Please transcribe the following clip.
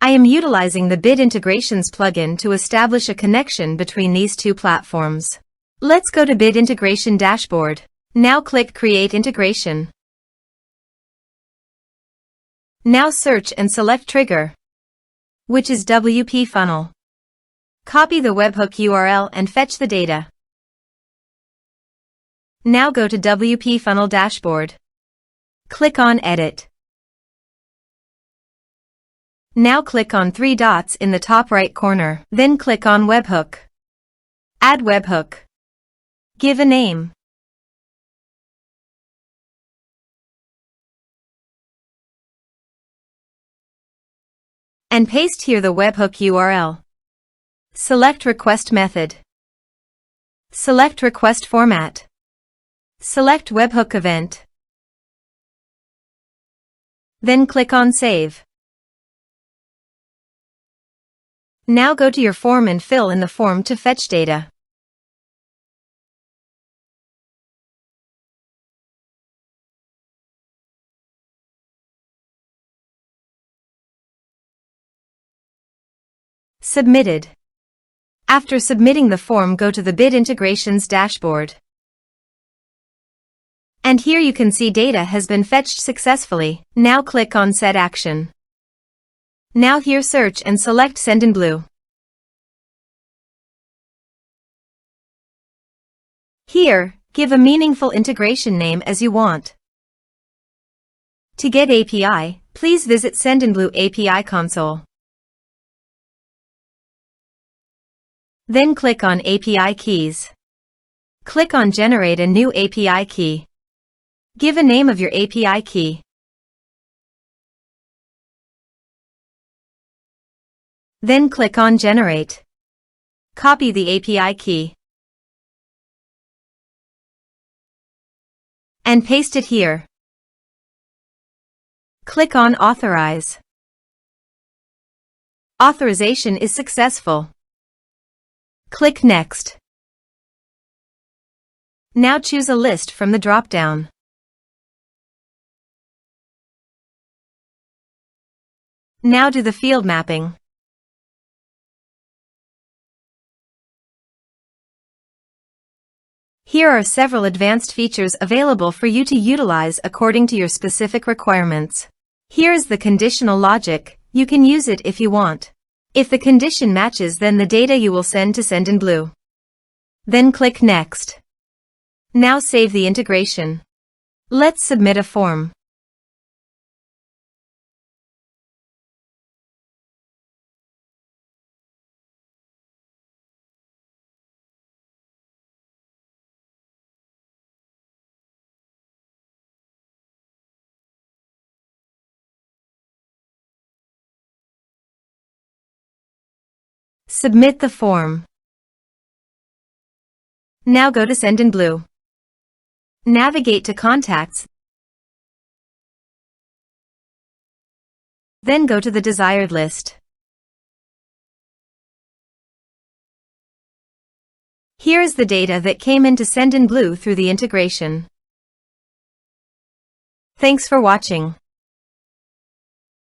I am utilizing the Bid Integrations plugin to establish a connection between these two platforms. Let's go to Bid Integration Dashboard. Now click Create Integration. Now search and select Trigger, which is WP Funnel. Copy the webhook URL and fetch the data. Now go to WP Funnel Dashboard. Click on Edit. Now click on 3 dots in the top right corner. Then click on Webhook. Add webhook. Give a name. And paste here the webhook URL. Select Request Method. Select Request Format. Select Webhook Event. Then click on Save. Now go to your form and fill in the form to fetch data. Submitted. After submitting the form, go to the Bid Integrations dashboard. And here you can see data has been fetched successfully. Now click on Set Action. Now here search and select Sendinblue. Here, give a meaningful integration name as you want. To get API, please visit Sendinblue API console. Then click on API Keys. Click on Generate a new API key. Give a name of your API key. Then click on Generate. Copy the API key. And paste it here. Click on Authorize. Authorization is successful. Click Next. Now choose a list from the drop-down. Now do the field mapping. Here are several advanced features available for you to utilize according to your specific requirements. Here is the conditional logic. You can use it if you want. If the condition matches, then the data you will send to Sendinblue. Then click Next. Now save the integration. Let's submit a form. Submit the form. Now go to Sendinblue. Navigate to Contacts. Then go to the desired list. Here is the data that came into Sendinblue through the integration. Thanks for watching.